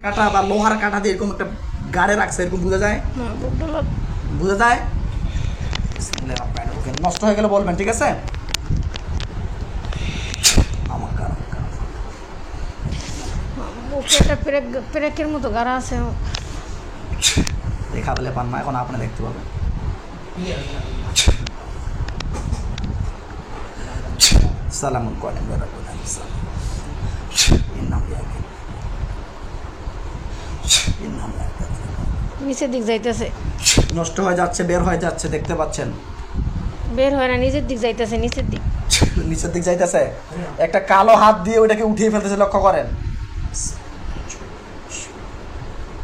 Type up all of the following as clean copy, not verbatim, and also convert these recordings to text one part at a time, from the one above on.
কাটা বা লোহার কাটা দিয়ে এরকম একটা গাড়ে রাখছে, এরকম বোঝা যায়? বোঝা যায়? নষ্ট হয়ে গেলে বলবেন, ঠিক আছে? পেরেকের মতো গাড়া আছে, দেখা বলে পান না, এখন আপনি দেখতে পাবেন। সালামুন করেন নিচের দিক যাইতেছে, নষ্ট হয়ে যাচ্ছে, বের হয়ে যাচ্ছে, দেখতে পাচ্ছেন? বের হয় না, নিচের দিক যাইতেছে, নিচের দিক যাইতেছে। একটা কালো হাত দিয়ে ওইটাকে উঠিয়ে ফেলতেছে, লক্ষ্য করেন।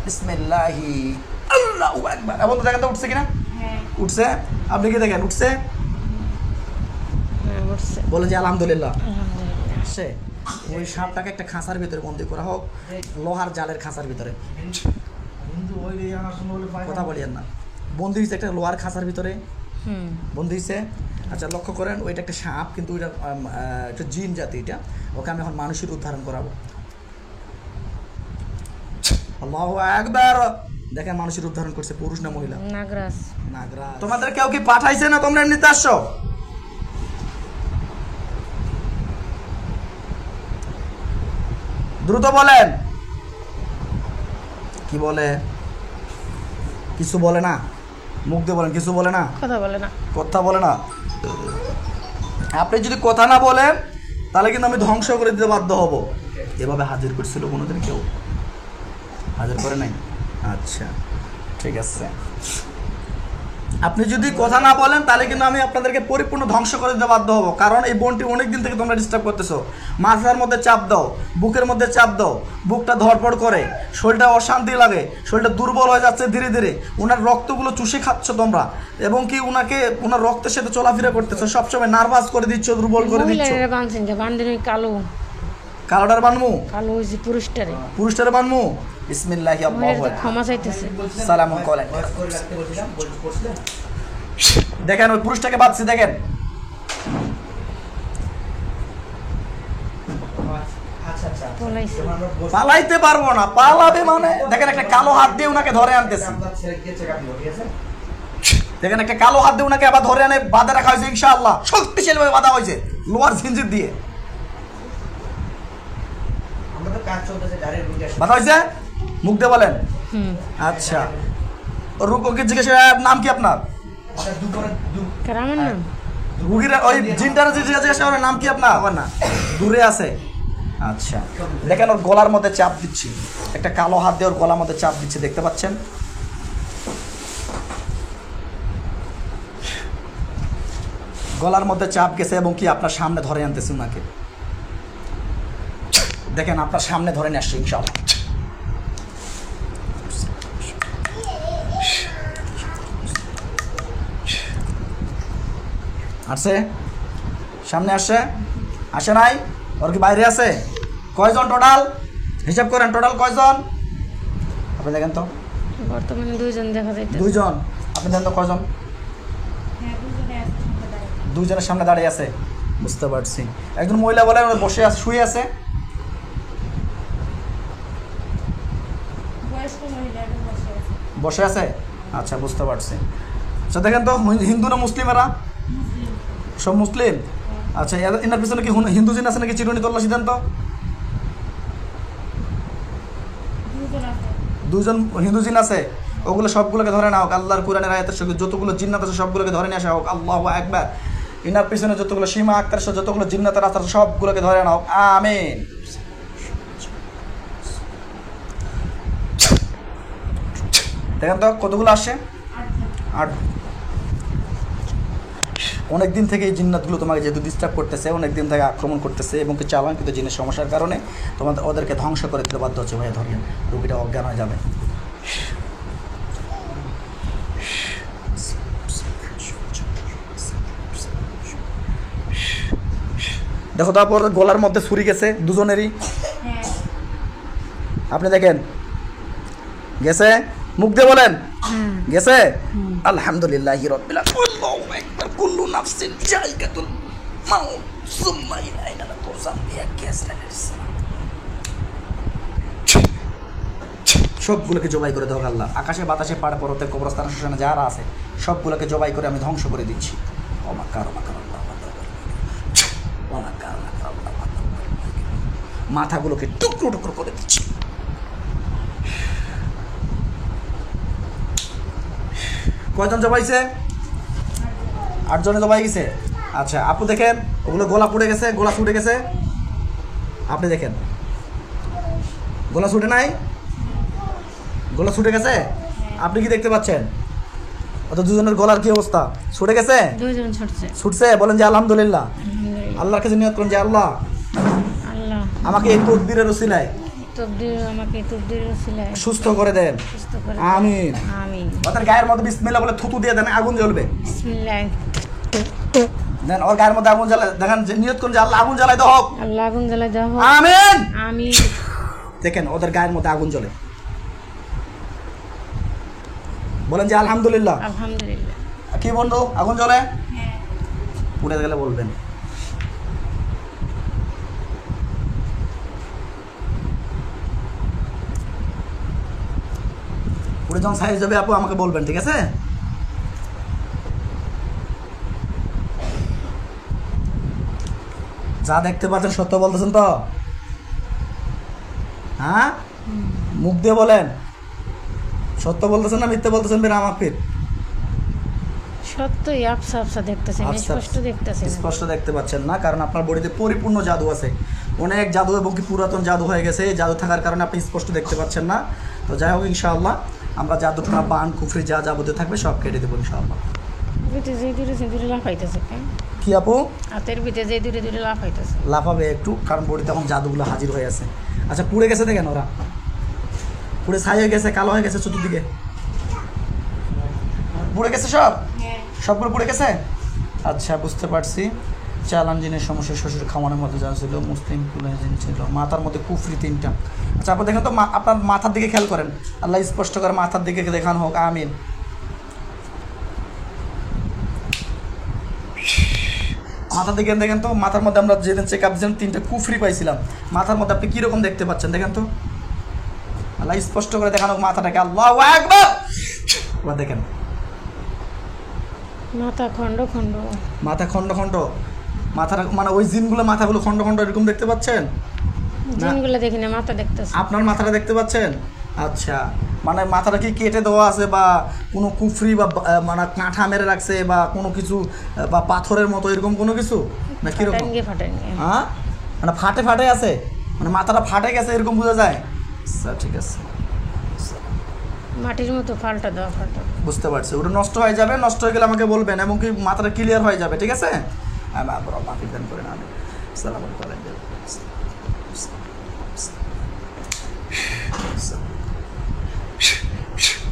বিসমিল্লাহি আল্লাহু আকবার। এখন তো দেখেন তো উঠছে কিনা? উঠছে। আপনি কি দেখেন উঠছে? বলেন যে আলহামদুলিল্লাহ। সে ওই সাপটাকে একটা খাঁচার ভিতরে বন্দি করা হোক, লোহার জালের খাঁচার ভিতরে। কথা বলিয়েন না, বন্দি হয়েছে একটা লোহার খাঁচার ভিতরে, বন্দি হয়েছে। আচ্ছা লক্ষ্য করেন, ওইটা একটা সাপ, কিন্তু ওইটা একটা জিন জাতি। এটা ওকে আমি এখন মানুষের উদ্ধারণ করাবো। আল্লাহু আকবার। দেখেন মানুষের উদ্ধারণ করছে, পুরুষ না মহিলা? নাগরাজ। তোমাদের কেউ কি পাঠাইছে না তোমরা এমনিতে আসছো? দ্রুত বলেন। কি বলে? কিছু বলে না? মুখ দিয়ে বলেন, কিছু বলে না? কথা বলে না। কথা বলে না? আপনি যদি কথা না বলেন তাহলে কিন্তু আমি ধ্বংস করে দিতে বাধ্য হব। এভাবে হাজির করছিল কোনোদিন কেউ? হাজির করে নাই? আচ্ছা ঠিক আছে। আপনি যদি কথা না বলেন তাহলে কিন্তু আমি আপনাদেরকে পরিপূর্ণ ধ্বংস করে দিতে বাধ্য হব। কারণ এই বোনটি অনেক দিন থেকে তোমরা ডিস্টার্ব করতেছো। মাথার মধ্যে চাপ দাও, বুকের মধ্যে চাপ দাও, বুকটা ধড়ফড় করে, শরীরটা অশান্তি লাগে, শরীরটা দুর্বল হয়ে যাচ্ছে ধীরে ধীরে। ওনার রক্তগুলো চুষে খাচ্ছ তোমরা, এবং কি ওনার রক্তের সাথে চলাফেরা করতেছো, সবসময় নার্ভাস করে দিচ্ছ, দুর্বল করে দিচ্ছ। কালোটার বানমু, কালো হইছে পুরুষটারে বানমু। বিসমিল্লাহি আল্লাহু আকবার। ক্ষমা চাইতেছে। সালামুন করেন। দেখেন ওই পুরুষটাকে বাঁধছি, দেখেন। পালাইতে পারবো না, পালাবে মানে? দেখেন একটা কালো হাত দিয়ে ওনাকে ধরে আনতেছি, দেখেন একটা কালো হাত দিয়ে ওনাকে আবার ধরে আনে বাঁধা রাখা হয়েছে। ইনশাআল্লাহ শক্তিশালী ভাবে বাঁধা হয়েছে লোহার জিঞ্জির দিয়ে বাঁধা হয়েছে। মুখ দিয়ে বলেন। আচ্ছা রুকোকে জিজ্ঞেস, নাম কি আপনার? রুগীর ওই জিনটার জিজ্ঞাসা করেন নাম কি আপনার? না দূরে আছে। আচ্ছা দেখেন ওর গলার মধ্যে চাপ দিচ্ছি, একটা কালো হাত দিয়ে ওর গলার মধ্যে চাপ দিচ্ছে, দেখতে পাচ্ছেন? গলার মধ্যে চাপ গেছে, এবং কি আপনার সামনে ধরে আনতেছে ওনাকে। দেখেন আপনার সামনে ধরে নিয়ে আসছে ইনশাআল্লাহ। আসছে সামনে, আসছে আসে নাই? ওর কি বাইরে আছে? কয়জন টোটাল হিসাব করেন, টোটাল কয়জন আপনি দেখেন তো? বর্তমানে দুইজন দেখা যাইতেছে। দুইজন। আপনি দেখেন তো কয়জন? দুইজনের সামনে দাঁড়িয়ে আছে, বুঝতে পারছি। একজন মহিলা বলে বসে আছে, শুয়ে আছে। বসে আছে, আচ্ছা বুঝতে পারছি। আচ্ছা দেখেন তো হিন্দু না মুসলিম? এরা সব মুসলিম। আচ্ছা এনার পিছনে কি হিন্দু জিন আছে নাকি? চিরুনি তল্লাশি দেন তো। দুজন হিন্দু জিন আছে, ওগুলো সবগুলোকে ধরে না হোক আল্লাহর কোরআনের আয়াতের সঙ্গে। যতগুলো জিন্নাত আছে সবগুলোকে ধরে নিয়ে আসা হোক। আল্লাহু আকবার। এনার পিছনে যতগুলো সীমা আক্তার যতগুলো জিন্নাতের আছে সবগুলোকে ধরে না হোক। আমিন। দেখেন তো কতগুলো আসে? 8। অনেকদিন থেকে এই জিন্নাতগুলো তোমাকে যেহেতু ডিস্টার্ব করতেছে, অনেকদিন থেকে আক্রমণ করতেছে, এবং চালান কিন্তু জিনের সমস্যার কারণে ওদেরকে ধ্বংস করে দিতে বাধ্য হচ্ছে। ভাইয়া ধরিয়ে, রুগীটা অজ্ঞান হয়ে যাবে। দেখো তারপর গলার মধ্যে ছুরি গেছে দুজনেরই, আপনি দেখেন গেছে। মুখ দিয়ে বলেন গেছে। আলহামদুলিল্লাহি রাব্বিল আলামিন। আল্লাহু আকবার। কুল্লু নাফসিন যায়িকাতুল মাউত সুম্মা ইলাইনা তুরজাউন। সবগুলোকে জবাই করে দেওয়া আল্লাহ। আকাশে বাতাসে পাড়ে পর্বতে কবরস্থান শ্মশানে যারা আছে সবগুলোকে জবাই করে আমি ধ্বংস করে দিচ্ছি। মাথাগুলোকে টুকরো টুকরো করে দিচ্ছি। কয়জন জবাইছে? 8 জনে জবাই গেছে। আচ্ছা আপু দেখেন, ওগুলো গলা পুড়ে গেছে, গলা ছুটে গেছে। আপনি দেখেন, গলা ছুটে নাই? গলা ছুটে গেছে? আপনি কি দেখতে পাচ্ছেন? অত দুজনের গলার কি অবস্থা? ছুটে গেছে? দুইজন ছুটছে। ছুটছে? বলেন যে আলহামদুলিল্লাহ। আলহামদুলিল্লাহ। আল্লাহর কাছে নিয়ত করেন যে আল্লাহ আল্লাহ আমাকে এই তকদিরের উসিলায় আমাকে তকদিরের উসিলায় সুস্থ করে দেন, সুস্থ করে আমিন। আমিন। ওদের গায়ের মধ্যে বিসমিল্লাহ বলে থুতু দিয়ে দেন, আগুন জ্বলবে। বিসমিল্লাহ। দেন ওর গায়ের মধ্যে আগুন জ্বালায়, দেখেন যে নিয়ত করুন যে আল্লাহ আগুন জ্বালাই দাও, আল্লাহ আগুন জ্বালায় দাও। আমিন। আমিন। দেখেন ওদের গায়ের মধ্যে আগুন জ্বলে। বলেন যে আলহামদুলিল্লাহ। আলহামদুলিল্লাহ। কি বন্ধু আগুন জ্বলে? পুড়ে গেলে বলবেন। পুড়ে যখন সাইজ যাবে আপু আমাকে বলবেন, ঠিক আছে? যা দেখতে পাচ্ছেন সত্য বলতেছেন তো? হ্যাঁ, মুখ দিয়ে বলেন সত্য বলতেছেন না মিথ্যে বলতেছেন? বের আমার পিঠ সত্যই আবসা আবসা দেখতেছেন, স্পষ্ট দেখতেছেন। স্পষ্ট দেখতে পাচ্ছেন না, কারণ আপনার বডিতে পরিপূর্ণ জাদু আছে, অনেক জাদু এবং কি পুরাতন জাদু হয়ে গেছে। এই জাদু থাকার কারণে আপনি স্পষ্ট দেখতে পাচ্ছেন না। তো যাই হোক, ইনশাআল্লাহ আমরা জাদুটা বান কুফরি যা যাবতীয় থাকবে সব কেটে দেবো ইনশাআল্লাহ। ভিতরে যে দূরে লাফাইতেছে। কি আপু? হাতের ভিতরে যে দূরে লাফাইতেছে। লাফাবে একটু, কারণ বডিতে এখন জাদুগুলো হাজির হয়ে আছে। আচ্ছা পুড়ে গেছে দেখেন, ওরা পুড়ে ছাই হয়ে গেছে, কালো হয়ে গেছে চতুর্দিকে, পুড়ে গেছে সব, সবগুলো পুড়ে গেছে। আচ্ছা বুঝতে পারছি। চালান জিনের সমস্যা, শ্বশুর খামানের মধ্যে যা ছিল, মুসলিম জিন ছিল, মাথার মধ্যে কুফরি 3টা। আচ্ছা আপনি দেখেন তো, আপনার মাথার দিকে খেয়াল করেন, আল্লাহ স্পষ্ট করে মাথার দিকে দেখানো হোক, আমিন। মাথার দিকে দেখেন তো, মাথার মধ্যে আমরা যেদিন চেক আপ দিয়েছিলাম 3টা কুফরি পাইছিলাম, মাথার মধ্যে আপনি কীরকম দেখতে পাচ্ছেন দেখেন তো? আল্লাহ স্পষ্ট করে দেখানো হোক মাথাটাকে। আল্লাহু আকবার। এবার দেখেন মাথা খন্ড খন্ড, মাথা খন্ড খন্ড, মাথার মানে ওই জিনগুলো মাথাগুলো খন্ড খন্ড এরকম দেখতে পাচ্ছেন? জিনগুলো দেখি না, মাথা দেখতেছে। আপনার মাথাটা দেখতে পাচ্ছেন? আচ্ছা, মানে মাথাটা কি কেটে দেওয়া আছে, বা কোনো কুফরি বা মানে কাঁঠা মেরে রাখছে, বা কোনো কিছু, বা পাথরের মতো এরকম কোনো কিছু, না কিরকম? হ্যাঁ, মানে ফাটে ফাটে আছে, মানে মাথাটা ফাটে গেছে এরকম বোঝা যায়। আচ্ছা ঠিক আছে, মাটির মতো ফাল্টা দেওয়া, ফাল্টা। বুঝতে পারছি। ওটা নষ্ট হয়ে যাবে, নষ্ট হয়ে গেলে আমাকে বলবেন, এবং কি মাথাটা ক্লিয়ার হয়ে যাবে, ঠিক আছে? মাফি দান করে না আমি সালাম আলাইকুম।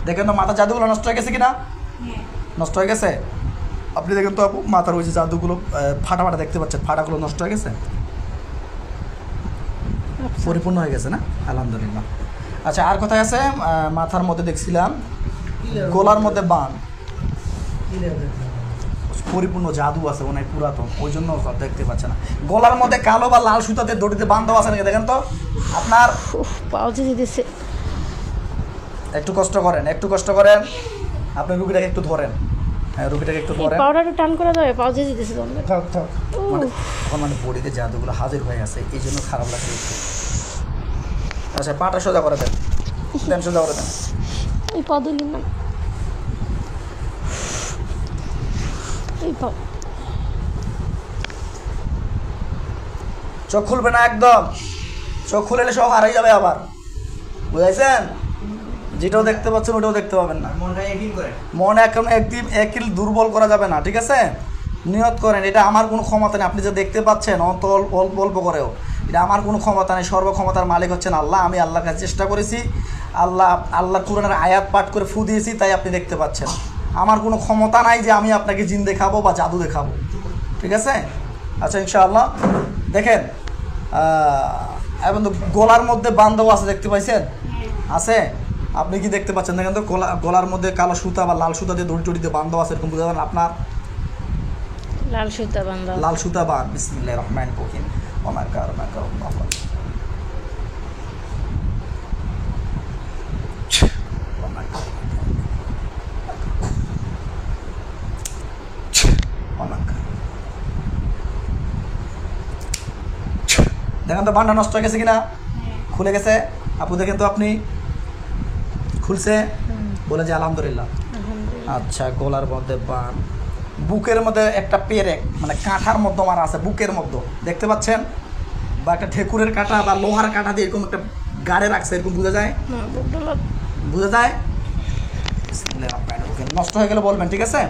দেখেন তো মাথার জাদুগুলো নষ্ট হয়ে গেছে কিনা? নষ্ট হয়ে গেছে। আপনি দেখেন তো আপু, মাথার ওই যে জাদুগুলো ফাটা ফাটা দেখতে পাচ্ছেন, ফাটাগুলো নষ্ট হয়ে গেছে, পরিপূর্ণ হয়ে গেছে না? আলহামদুলিল্লাহ। আচ্ছা আর কোথায় আছে? মাথার মধ্যে দেখছিলাম, গলার মধ্যে বান, পরিপূর্ণ জাদু আছে, অনেক পুরাতন, ওই জন্য দেখতে পাচ্ছে না। গলার মধ্যে কালো বা লাল সুতাতে দড়িতে বান দেওয়া আছে নাকি দেখেন তো আপনার? পাউজে দিতেছে। একটু কষ্ট করেন, একটু কষ্ট করেন, আপনি রুগীটাকে একটু ধরেন। হ্যাঁ রুগীটাকে একটু ধরেন। পাউডারটা টান করে দেবে, পাউজে দিতেছে তোমরা। থাক থাক, মানে এখন মানে বডিতে জাদুগুলো হাজির হয়ে আছে, এই জন্য খারাপ লাগে। আচ্ছা পাটা সোজা করে দেন, দেন সোজা করে দেন। এই পা দিলি না, এই পা। চোখ খুলবে না একদম, চোখ খুলে সব হারাই যাবে আবার, বুঝাইছেন? যেটাও দেখতে পাচ্ছেন ওটাও দেখতে পাবেন না। মন এখন একদিন দুর্বল করা যাবে না, ঠিক আছে? নিয়ত করেন, এটা আমার কোনো ক্ষমতা নেই। আপনি যে দেখতে পাচ্ছেন অত অল্প অল্প করেও, এটা আমার কোনো ক্ষমতা নেই। সর্বক্ষমতার মালিক হচ্ছেন আল্লাহ। আমি আল্লাহর কাছে চেষ্টা করেছি, আল্লাহর কুরআনের আয়াত পাঠ করে ফু দিয়েছি, তাই আপনি দেখতে পাচ্ছেন। আমার কোনো ক্ষমতা নাই যে আমি আপনাকে জিন দেখাবো বা জাদু দেখাবো, ঠিক আছে? আচ্ছা ইনশাআল্লাহ। দেখেন এবং গলার মধ্যে বান দেওয়া আছে, দেখতে পাইছেন? আছে? আপনি কি দেখতে পাচ্ছেন? দেখেন তো গলার মধ্যে কালো সুতা বা লাল সুতা দিয়ে দড়ি টড়িতে বান দেওয়া আছে, এরকম বুঝতে পারেন আপনার? লাল সুতা বান্ধা, লাল সুতা বান। বিসমিল্লাহির রহমানির রহিম। ওমা কারনা কারনা। দেখেন তো বানটা নষ্ট হয়ে গেছে কিনা, খুলে গেছে। আপু দেখেন তো আপনি, খুলছে, বলে যে আলহামদুলিল্লাহ। আলহামদুলিল্লাহ। আচ্ছা, গলার মধ্যে বান, বুকের মধ্যে একটা পেরেক মানে কাঁঠার মধ্যে মারা আছে, বুকের মধ্যে দেখতে পাচ্ছেন, বা একটা ঠেকুরের কাঁটা বা লোহার কাঁটা দিয়ে এরকম একটা গাড়ে রাখছে, এরকম বোঝা যায়, বোঝা যায়। নষ্ট হয়ে গেলে বলবেন, ঠিক আছে?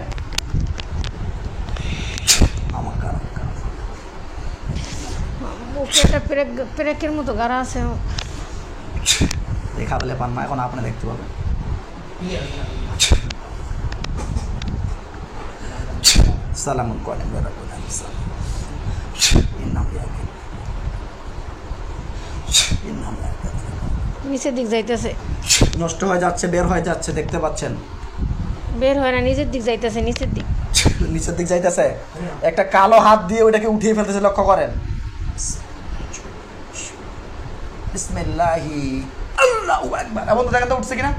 বুকে একটা পেরেকের মতো গাড়া আছে। দেখা পেলে পান না, এখন আপনি দেখতে পাবেন। সালামুন করেন নিচের দিক যাইতেছে, নষ্ট হয়ে যাচ্ছে, বের হয়ে যাচ্ছে, দেখতে পাচ্ছেন। বের হয় না, নিচের দিক যাইতেছে, নিচের দিক, নিচের দিক যাইতেছে। একটা কালো হাত দিয়ে ওইটাকে উঠিয়ে ফেলতেছে, লক্ষ্য করেন। বিসমিল্লাহি আল্লাহু আকবার। এখন তো দেখেন তো উঠছে কিনা,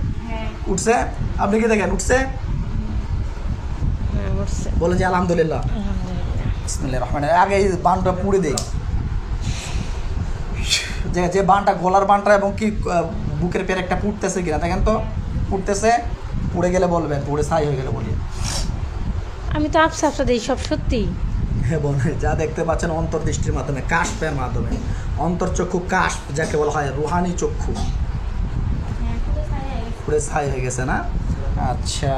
উঠছে। আপনি কি দেখেন উঠছে? বলে যে আলহামদুলিল্লাহ। বিসমিল্লাহির রহমানির রহিম। আগে এই বানটা পুড়ে দেই, যে বানটা, গলার বানটা এবং কি বুকের পেরেকটা পুড়তেছে কিনা দেখেন তো। পুড়তেছে, পুড়ে গেলে বলবেন, পুড়ে ছাই হয়ে গেলে বলি। আমি তো আপসা আপসা দিই, সব সত্যি। এবং যা দেখতে পাচ্ছেন অন্তর্দৃষ্টির মাধ্যমে, কাশপের মাধ্যমে, অন্তর্চক্ষু কাশ যাকে বলা হয়, রুহানি চক্ষু, পুরো ছাই হয়ে গেছে না? আচ্ছা,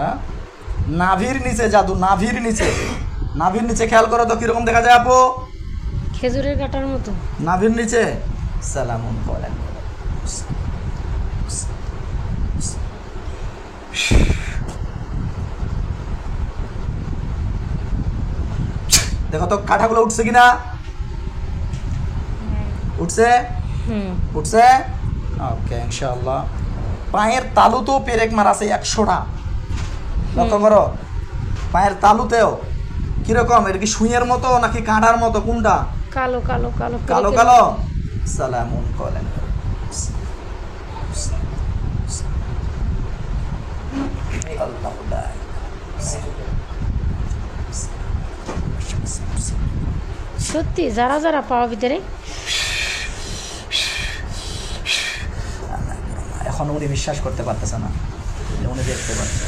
নাভির নিচে জাদু, নাভির নিচে, নাভির নিচে খেয়াল করো তো কিরকম দেখা যায় আপু? খেজুরের কাটার মতো। নাভির নিচে সালামুন বলেন। দেখো তো কাঁটাগুলো উঠছে কিনা, উঠছে, উঠছে। ওকে, ইনশাআল্লাহ। পায়ের তালুতেও পেরেক মারা আছে 100টা, লক্ষ্য করো। পায়ের তালুতেও কিরকম, এটা কি সুইয়ের মতো নাকি কাঁটার মতো, কোনটা? কালো কালো কালো কালো কালো। সালামুন করেন। সত্যি যারা যারা পাওয়া ভিতরে। এখন উনি বিশ্বাস করতে পারতেছে না, উনি দেখতে পাচ্ছে।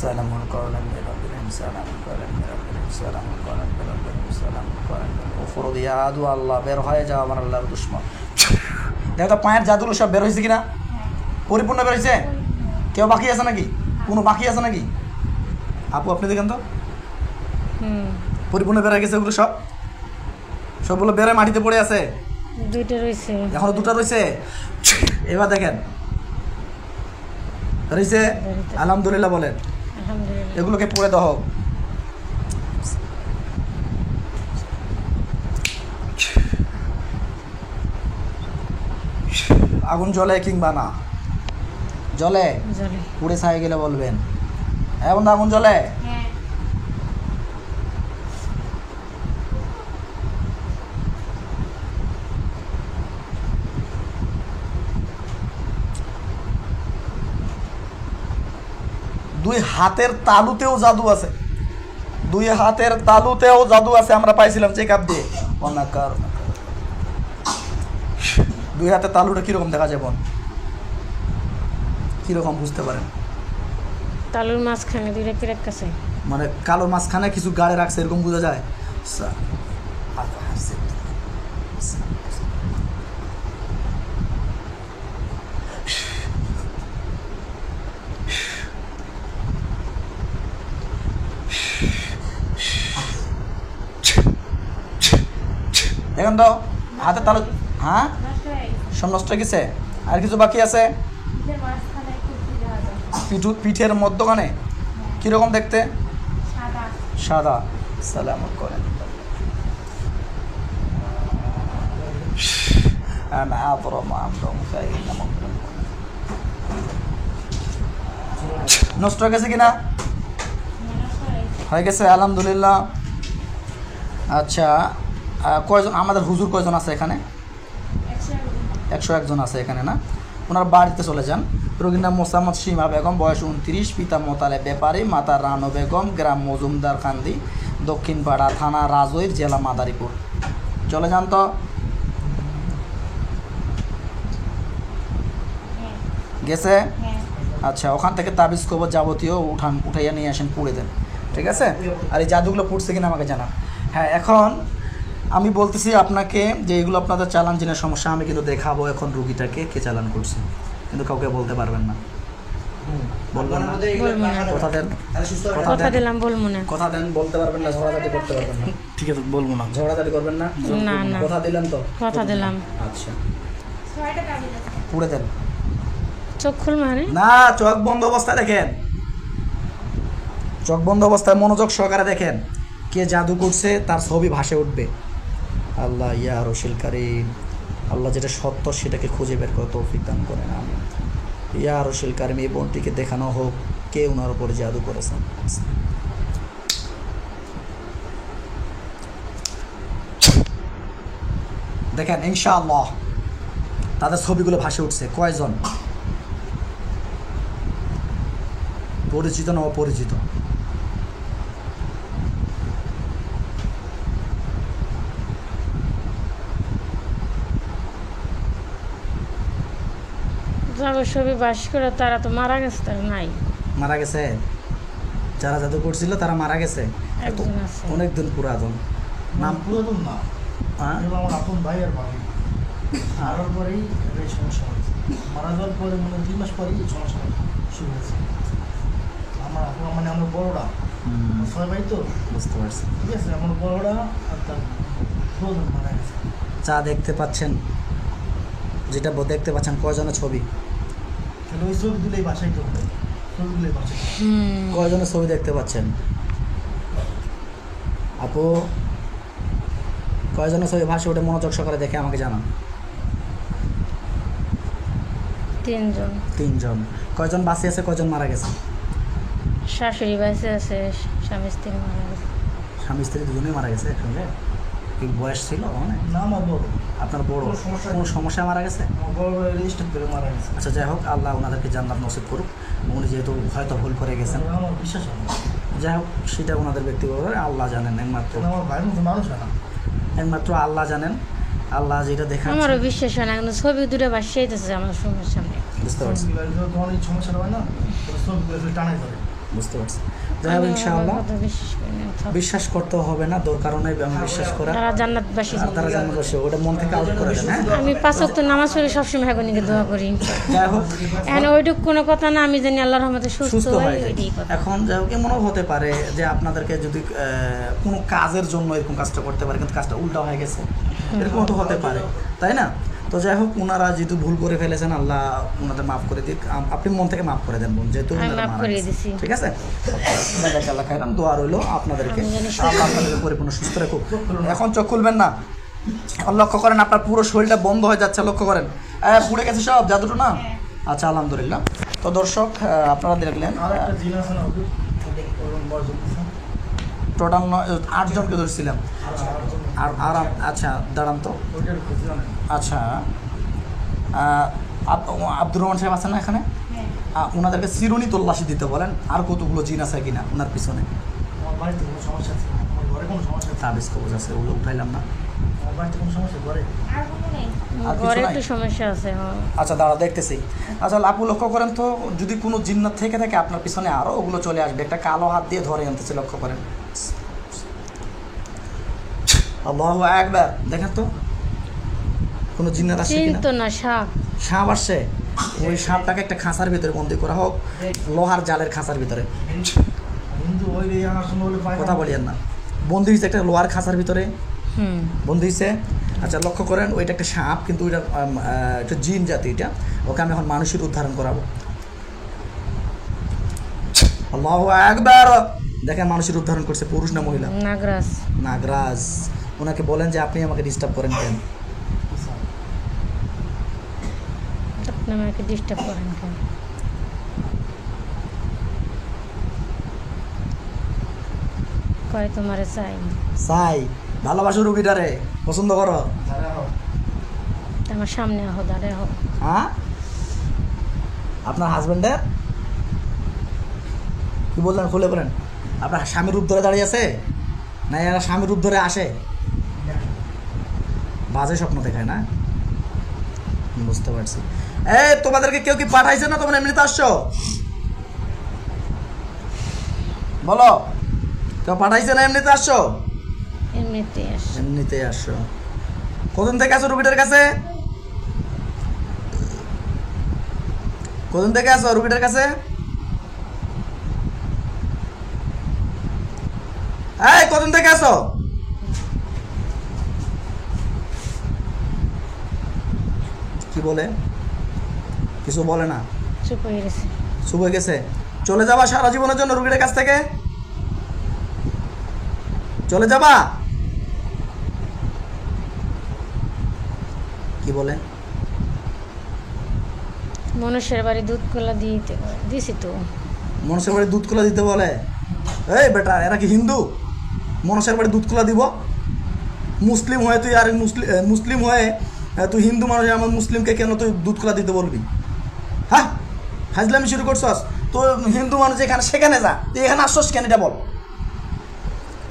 সালামুন কওলান মির রাব্বিল আলামিন, সালামুন কওলান মির রাব্বিল আলামিন, সালামুন কওলান মির রাব্বিল আলামিন, সালামুন কওলান মির রাব্বিল আলামিন। ওফরদ ইয়া আদু আল্লাহ, বের হয়ে যাও আমার আল্লাহর দুশমন। দেখো তো পায়ের জাদুগুলো সব বের হয়েছে কিনা, পরিপূর্ণ বের হয়েছে? কেউ বাকি আছে নাকি, কোনো বাকি আছে নাকি? আপু আপনি দেখেন তো, পরিপূর্ণ বের হয়ে গেছে ওগুলো সব, সবগুলো বের হয়ে মাটিতে পড়ে আছে। দুইটা রয়েছে, এখনো দুটো রয়েছে। এবার দেখেন রয়েছে, আলহামদুলিল্লাহ বলেন। এগুলোকে পড়ে দাও। আগুন জ্বলে কিংবা না জ্বলে, পুড়ে ছাই গেলে বলবেন। হ্যাঁ বন্ধু, আগুন জ্বলে? দুই হাতের তালুতেও জাদু আছে, দুই হাতের তালুতেও জাদু আছে, আমরা পাইছিলাম চেক আপ দিয়ে। দুই হাতের তালুটা কিরকম দেখা যায় বোন, কিরকম বুঝতে পারেন? তালুর মাঝখানে দুইটা পেরেক আছে, মানে কালোর মাঝখানে কিছু গাড়ে রাখছে, এরকম বোঝা যায়। দেখেন তো হাতের তালু, হ্যাঁ সব নষ্ট হয়ে গেছে। আর কিছু বাকি আছে পিঠের মধ্যখানে, কিরকম দেখতে? সাদা। সালাম করেন। নষ্ট হয়ে গেছে কিনা? হয়ে গেছে আলহামদুলিল্লাহ। আচ্ছা কয়জন আমাদের হুজুর কয়জন আছে এখানে? 101 জন আছে এখানে না? ওনার বাড়িতে চলে যান। রোগীর নাম মোসাম্মদ সীমা বেগম, বয়স 29, পিতা মোতালে ব্যাপারী, মাতা রানো বেগম, গ্রাম মজুমদার কান্দি, দক্ষিণ পাড়া, থানা রাজৈর, জেলা মাদারীপুর। চলে যান তো। গেছে? আচ্ছা, ওখান থেকে তাবিজ কবর যাবতীয় উঠাইয়া নিয়ে আসেন, পুড়ে দেন, ঠিক আছে? আর এই জাদুগুলো পুড়ছে কিনা আমাকে জানান। হ্যাঁ, এখন আমি বলতেছি আপনাকে যে এগুলো আপনাদের চালান জিনের সমস্যা, আমি কিন্তু দেখাবো এখন রুগীটাকে কে চালান করছে, কিন্তু কাউকে বলতে পারবেন না। বলবেন না? কথা দেন। কথা দিলাম, বলবো না। কথা দেন, বলতে পারবেন না, ঝগড়াঝাটি করতে পারবেন না। ঠিক আছে, বলবো না। ঝগড়াঝাটি করবেন না? না না, কথা দিলেন তো? কথা দিলাম। আচ্ছা, পুড়ে দেন। চোখ খুলবে মানে? না, চোখ বন্ধ অবস্থায় দেখেন, চোখ বন্ধ অবস্থায় মনোযোগ সহকারে দেখেন। কে জাদু করছে তার ছবি ভাসে উঠবে। আল্লাহ ইয়া রশিল কারীম, আল্লাহ যেটা সত্য সেটাকে খুঁজে বের করে তৌফিক দান করেন। আমি ইয়া রশিল কারীম, এই বোনটিকে দেখানো হোক কে ওনার উপরে জাদু করেছেন। দেখেন ইনশাআল্লাহ তাদের ছবিগুলো ভাসে উঠছে। কয়জন? পরিচিত না অপরিচিত? যাবে ছবি বাস করে, তারা তো মারা গেছে, তারা নাই। মারা গেছে? যারা জাদু করছিল তারা মারা গেছে? একজন আছে। অনেকদিন পুরাতন। নাম পুরাতন না, হ্যাঁ? এগুলো আমার আপন ভাই আর ভাবি। মারার পরেই এই সমস্যা হয়েছে। মারা যাওয়ার পরে 2 মাস পরেই এই সমস্যা শুরু হয়েছে। আমার আপন মানে আমার বড়রা, 6 ভাই তো, বুঝতে পারছি। ঠিক আছে, আমার বড়রা আর তার বড় মারা গেছে। যা দেখতে পাচ্ছেন, যেটা দেখতে পাচ্ছেন কয়জনের ছবি? তাহলে ওই ছবিগুলোই বাসাইতে হবে, ছবিগুলোই বাসাইতে হবে। কয়জনের ছবি দেখতে পাচ্ছেন আপু? কয়জনের ছবি ভাসে ওটা মনোযোগ সহকারে দেখে আমাকে জানান। 3 জন। 3 জন। কয়জন বাঁচি আছে, কয়জন মারা গেছে? শাশুড়ি বাইসে আছে, স্বামী স্ত্রী মারা গেছে। স্বামী স্ত্রী দুজনেই মারা গেছে একসঙ্গে? কি বয়স ছিল অনেক? না, আমার বড়, আপনার বড় কোনো সমস্যা কোনো সমস্যায় মারা গেছে? আমার বড় রেজিস্টার করে মারা গেছে। আচ্ছা, যাই হোক, আল্লাহ ওনাদেরকে জান্নাত নসিব করুক। উনি যেহেতু হয়তো ভুল করে গেছেন, আমার বিশ্বাস হয় না। যাই হোক সেটা ওনাদের ব্যক্তিগত ব্যাপার, আল্লাহ জানেন। একমাত্র কারণ আমার ভাইয়ের মতো মানুষ হয় না। আল্লাহ জানেন। আল্লাহ যেটা দেখাচ্ছেন, আমারও বিশ্বাস হয় না, কিন্তু ছবি দূরে বাসিয়ে দিতেছে আমার চোখের সামনে। বুঝতে পারছি, ছবিগুলো যখন এই সমস্যাটা হয় না, তখন ছবিগুলো টানাই ধরে। বুঝতে পারছি। যাই হোক ইনশাআল্লাহ কথা বিশ্বাস করি না। বিশ্বাস করতে হবে না, দরকার নেই আমি বিশ্বাস করা। তারা জান্নাতবাসী। আর তারা জান্নাত বসে ওটা মন থেকে আউট করে দেন। হ্যাঁ, আমি 5 ওয়াক্ত নামাজ পড়ি, সবসময় হাগনিকে দোয়া করি। যাই হোক এখন ওইটুক কোনো কথা না, আমি জানি আল্লাহর রহমতে সুস্থ সুস্থ হই, হয়ে যায়। ওইটাই কথা। এখন যাই হোক এমনও হতে পারে যে আপনাদেরকে যদি কোনো কাজের জন্য এরকম কাজটা করতে পারে, কিন্তু কাজটা উল্টা হয়ে গেছে, এরকম তো হতে পারে, তাই না? তো যাই হোক, ওনারা যেহেতু ভুল করে ফেলেছেন, আল্লাহ ওনাদের মাফ করে দিক। আপনি মন থেকে মাফ করে দেন বোন, যেহেতু আমি ওনারা মাফ মারা করে গেছে। দিছি। ঠিক আছে, আল্লাহ খাইরাম, দোয়া রইলো আপনাদেরকে, আমি জানি আল্লাহ আপনাদেরকে পরিপূর্ণ সুস্থ রাখুক। এখন চোখ খুলবেন না, লক্ষ্য করেন আপনার পুরো শরীরটা বন্ধ হয়ে যাচ্ছে, লক্ষ্য করেন। পুড়ে গেছে সব জাদুটো না? আচ্ছা, আলহামদুলিল্লাহ। তো দর্শক আপনারা দেখলেন আর একটা জিন আছে না, ওর বয়স হচ্ছে। টোটাল 8 জনকে ধরছিলাম। আর আচ্ছা দাঁড়ান তো। ওইটার খুঁজে জানেন। আচ্ছা, আব্দুর রহমান সাহেব আছেন না এখানে? ওনাদেরকে চিরুনি তল্লাশি দিতে বলেন, আর কতগুলো জিন আছে কিনা ওনার পিছনে। আমার বাড়িতে কোনো সমস্যা আছে, আমার ঘরে কোনো সমস্যা আছে। তাবিজ কবজ আছে, ওগুলো উঠাইলাম না। আমার বাড়িতে কোনো সমস্যা ঘরে। আর কিছু ঘরে নাই? একটু সমস্যা আছে। হ্যাঁ, আচ্ছা দাঁড়া, দেখতেছি। আচ্ছা আপু লক্ষ্য করেন তো, যদি কোনো জিন্নাত থেকে থাকে আপনার পিছনে আরও ওগুলো চলে আসবে। একটা কালো হাত দিয়ে ধরে আনতেছে, লক্ষ্য করেন। আল্লাহু আকবার, দেখেন তো কোনো জিন্নাত আসছে কিনা। চিন্তা না, সাপ। সাপ আসছে, ওই সাপটাকে একটা খাঁচার ভিতরে বন্দি করা হোক, লোহার জালের খাঁচার ভিতরে। কিন্তু ওই আনার সময় হলে পায় কথা বলিয়েন না, বন্দি হয়েছে একটা লোহার খাঁচার ভিতরে, বন্দি হয়েছে। আচ্ছা লক্ষ্য করেন, ওইটা একটা সাপ, কিন্তু ওইটা একটা জিন জাতি। এটা ওকে আমি এখন মানুষের উদ্ধারণ করাবো। আল্লাহু আকবার, দেখেন মানুষের উদ্ধারণ করছে, পুরুষ না মহিলা? নাগরাজ। নাগরাজ। ওনাকে বলেন যে আপনি আমাকে ডিস্টার্ব করেন কেন? আপনি আমাকে ডিস্টার্ব করেন কেন? কয় তোমারে চাই চাই ভালোবাসো রুগীটারে পছন্দ করো যারা হোক আমার সামনে আহ দাঁড়ে আহ হ্যাঁ আপনার হাজবেন্ডের কি বললেন খুলে বলেন আপনার স্বামীর রূপ ধরে দাঁড়িয়ে আছে না এরা স্বামীর রূপ ধরে আসে বাজে স্বপ্ন দেখায় না বুঝতে পারছি তোমাদেরকে কেউ কি পাঠাইছে না তোমরা এমনিতে আসছো বলো কেউ পাঠাইছে না এমনিতে আসছো এমনিতে আস এমনিতে আসছো কতদিন থেকে আসো রুগীটার কাছে কতদিন থেকে আসো রুগীটার কাছে কতদিন থেকে আসো কি বলে কিছু বলে না চুপ হয়ে গেছে চুপ হয়ে গেছে চলে যাবা সারা জীবনের জন্য রুগীর কাছ থেকে চলে যাবা কি বলে মনুষ্যের বাড়ি দুধ কলা দিছি তো মনসের বাড়ি দুধ কলা দিতে বলে এই বেটা এরা কি হিন্দু মনসের বাড়ি দুধ কলা দিব মুসলিম হয়ে তুই আর মুসলিম হয়ে তুই হিন্দু মানুষ আমার মুসলিমকে কেন তুই দুধ কলা দিতে বলবি হ্যাঁ হাজলামি শুরু করছস তো হিন্দু মানুষ এখানে সেখানে যা তুই এখানে আসছস কেন এটা বল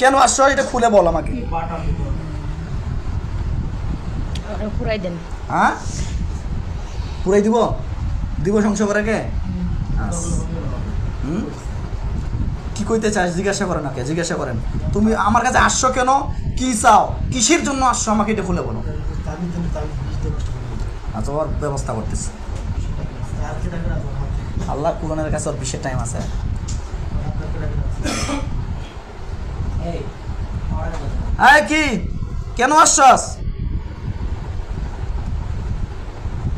কেন আসছস এটা খুলে বল আমাকে ওরা পুরাই দেন হ্যাঁ পুরাই দিব দিব সংসার করে কে হুম কি কইতে চাস জিজ্ঞাসা করেন ওকে জিজ্ঞাসা করেন তুমি আমার কাছে আসছো কেন কি চাও কিসের জন্য আসছো আমাকে এটা খুলে বলো আচ্ছা ওর ব্যবস্থা করতেছি আল্লাহ কুরআনের কাছে ওর বিশেষ টাইম আছে কি কেন আসছস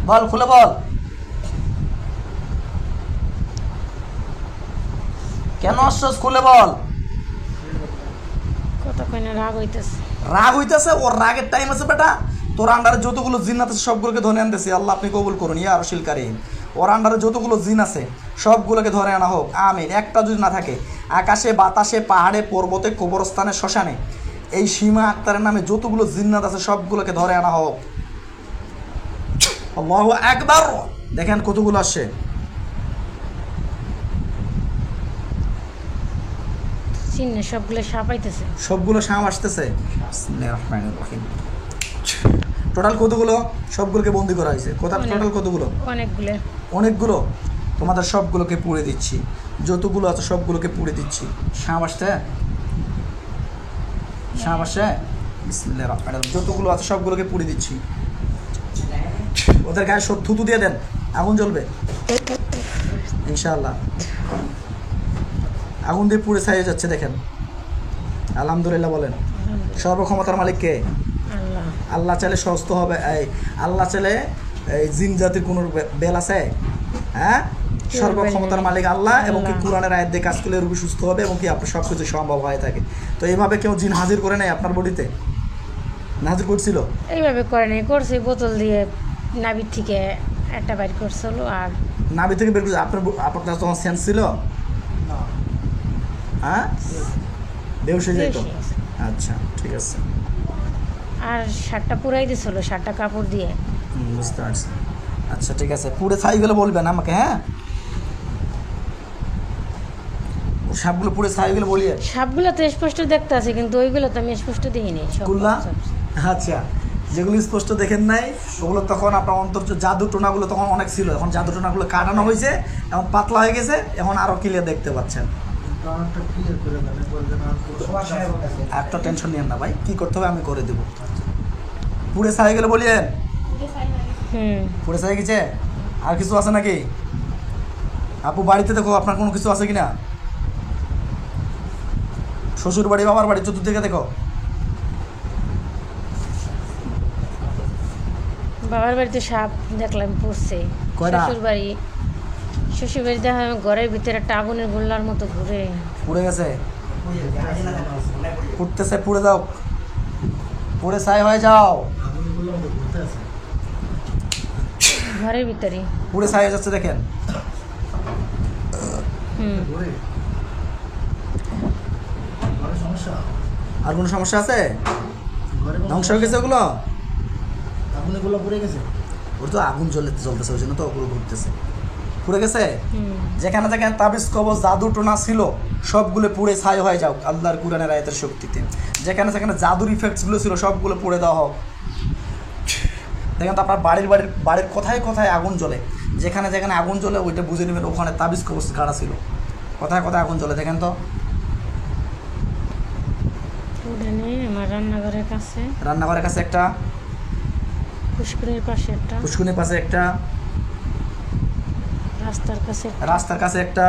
বল খুলে বল কেন আসছস খুলে বল কথা কয় না রাগ হইতেছে রাগ হইতেছে ওর রাগের টাইম আছে বেটা তোর আন্ডারে যতগুলো জিন আছে সবগুলোকে ধরে আনতেছি আল্লাহ আপনি কবুল করুন ইয়া রশিল কারীম ওর আন্ডারে যতগুলো জিন আছে সবগুলোকে ধরে আনা হোক আমিন একটা যদি না থাকে আকাশে বাতাসে পাহাড়ে পর্বতে কবরস্থানে শ্মশানে এই সীমা আক্তারের নামে যতগুলো জিন্নাত আছে সবগুলোকে ধরে আনা হোক আল্লাহু আকবার দেখেন কতগুলো আসছে চিন্নে সবগুলো সাপাইতেছে সবগুলো শাম আসতেছে টোটাল কতগুলো সবগুলোকে বন্দি করা হয়েছে কোথা টোটাল কতগুলো অনেকগুলো অনেকগুলো তোমাদের সবগুলোকে পুড়ে দিচ্ছি যতগুলো আছে সবগুলোকে পুড়ে দিচ্ছি শাম আসছে শাম আসছে বিসমিল্লাহির রহমানির রহিম যতগুলো আছে সবগুলোকে পুড়ে দিচ্ছি ওদের গায়ে সব থুতু দিয়ে দেন আগুন জ্বলবে ইনশাআল্লাহ আগুন দিয়ে পুড়ে ছাইয়ে যাচ্ছে দেখেন আলহামদুলিল্লাহ বলেন সর্বক্ষমতার মালিক কে আল্লাহ আল্লাহ চাইলে সুস্থ হবে এই আল্লাহ চাইলে এই জিন জাতির কোনো বেল আছে হ্যাঁ সর্বক্ষমতার মালিক আল্লাহ এবং কি কোরআনের আয়াত দিয়ে কাজ করলে রোগী সুস্থ হবে এবং কি আপনার সব কিছু সম্ভব হয়ে থাকে তো এইভাবে কেউ জিন হাজির করে নাই আপনার বডিতে হাজির করছিল এইভাবে করে নাই করছে বোতল দিয়ে নাভির থেকে একটা বাইর করছিল আর নাভি থেকে বের করে আপনার তখন সেন্স ছিল হ্যাঁ বেউসে যেত আচ্ছা ঠিক আছে আর শার্টটা পুরাই দিছিল শার্টটা কাপড় দিয়ে বুঝতে পারছি আচ্ছা ঠিক আছে পুরো ছাই গেলে বলবেন আমাকে হ্যাঁ সাপগুলো পুরো ছাই গেলে বলিয়ে সাপগুলো তো স্পষ্ট দেখতে আছে কিন্তু ওইগুলো তো আমি স্পষ্ট দেখিনি কুল্লা আচ্ছা যেগুলো স্পষ্ট দেখেন নাই ওগুলো তখন আপনার অন্তর জাদু টোনাগুলো তখন অনেক ছিল এখন জাদু টোনাগুলো কাটানো হয়েছে এখন পাতলা হয়ে গেছে এখন আরো ক্লিয়ার দেখতে পাচ্ছেন একটা টেনশন নিয়েন না ভাই কি করতে হবে আমি করে দেবো পুড়ে ছাই গেলে বলিয়েন পুড়ে ছাই গেছে আর কিছু আছে নাকি আপু বাড়িতে দেখো আপনার কোনো কিছু আছে কিনা শ্বশুর বাড়ি বাবার বাড়ি চতুর্দিকে দেখো বাবার বাড়িতে সাপ দেখলাম পড়ছে শ্বশুর বাড়ি দেখা ঘরের ভিতরে একটা আগুনের গোল্লার মতো ঘুরে পুড়ে গেছে পুড়তেছে পুড়ে যাও পুড়ে ছাই হয়ে যাও ঘরের ভিতরে পুড়ে ছাই হয়ে যাচ্ছে দেখেন সমস্যা আর কোনো সমস্যা আছে? ঘরে কোনো ধ্বংস হয়ে গেছে ওগুলো? আগুন এগুলো পড়ে গেছে। ওর তো আগুন জ্বলতেছে, ওই জন্য তো ওগুলো ঘুরতেছে। পুড়ে গেছে? হুম। যেখানে যেখানে তাবিজ কবজ জাদু টোনা ছিল সবগুলো পুড়ে ছাই হয়ে যাও আল্লাহর কুরআনের আয়াতের শক্তিতে। যেখানে যেখানে জাদুর ইফেক্টসগুলো ছিল সবগুলো পুড়ে দেওয়া হোক। দেখেন তো আপনার বাড়ির কোথায় কোথায় আগুন জ্বলে, যেখানে যেখানে আগুন জ্বলে ওইটা বুঝে নেবেন ওখানে তাবিজ কবজ গাড়া ছিল। কোথায় কোথায় আগুন জ্বলে দেখেন তো। উঠানে আমার রান্নাঘরের কাছে, রান্নাঘরের কাছে একটা, পুষ্করের পাশে একটা, পুষ্কুনির পাশে একটা, রাস্তার কাছে একটা, রাস্তার কাছে একটা,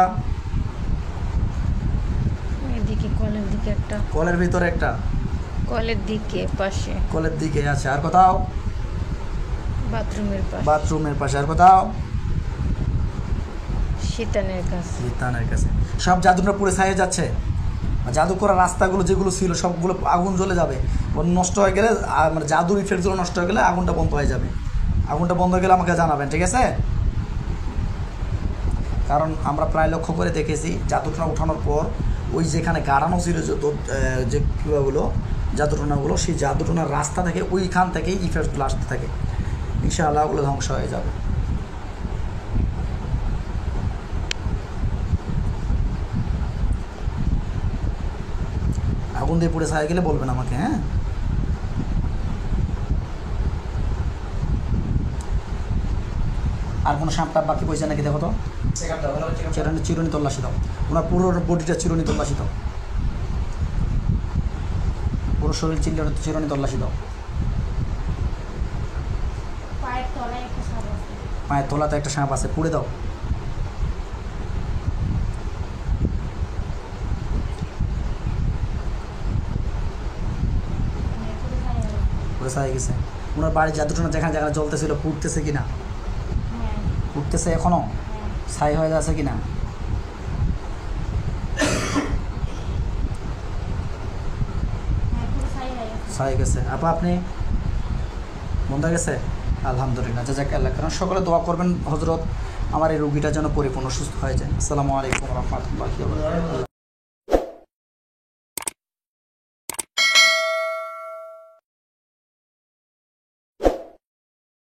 এদিকে কলের দিকে একটা, কলের ভিতরে একটা, কলের দিকে পাশে, কলের দিকে আছে, আর কোথাও বাথরুমের পাশে, বাথরুমের পাশে, আর কোথাও শীতানের কাছে। শীতানের কাছে। সব জাদুটা পুড়ে ছাইয়ে যাচ্ছে। আর জাদু করা রাস্তাগুলো যেগুলো ছিল সবগুলো আগুন জ্বলে যাবে। নষ্ট হয়ে গেলে মানে জাদুর ইফেক্টগুলো নষ্ট হয়ে গেলে আগুনটা বন্ধ হয়ে যাবে। আগুনটা বন্ধ হয়ে গেলে আমাকে জানাবেন, ঠিক আছে? কারণ আমরা প্রায় লক্ষ্য করে দেখেছি জাদুটনা উঠানোর পর ওই যেখানে গাড়ানো ছিল যে কীভাবেগুলো জাদুটনাগুলো, সেই জাদুটনার রাস্তা থেকে ওইখান থেকেই ইফেক্টগুলো আসতে থাকে। ইনশাআল্লাহ ওগুলো ধ্বংস হয়ে যাবে। আগুন দিয়ে পুড়ে ছায়া গেলে বলবেন আমাকে, হ্যাঁ? আর কোনো সাপ টাপ বাকি পয়সা নাকি দেখো তো। চিরুনি তল্লাশি দাও, ওনার পুরো বডিটা চিরুনি তল্লাশি দাও, পুরো শরীর চিরুনি তল্লাশি দাও। পায়ের তলাতে একটা সাপ আছে, পুড়ে দাও। পুড়ে ছায়া গেছে। ওনার বাড়ির জাদুটনা যেখানে যেখানে জ্বলতেছিল পুড়তেছে কিনা? উঠতেছে এখনো? ছাই হয়ে যাচ্ছে কিনা? ছাই গেছে। আপনি বন্ধ হয়ে গেছে? আলহামদুলিল্লাহ, জাযাকাল্লাহ। কারণ সকলে দোয়া করবেন হযরত আমার এই রোগীটা যেন পরিপূর্ণ সুস্থ হয়ে যায়। আসসালামু আলাইকুম ওয়া রাহমাতুল্লাহি ওয়া বারাকাতুহু।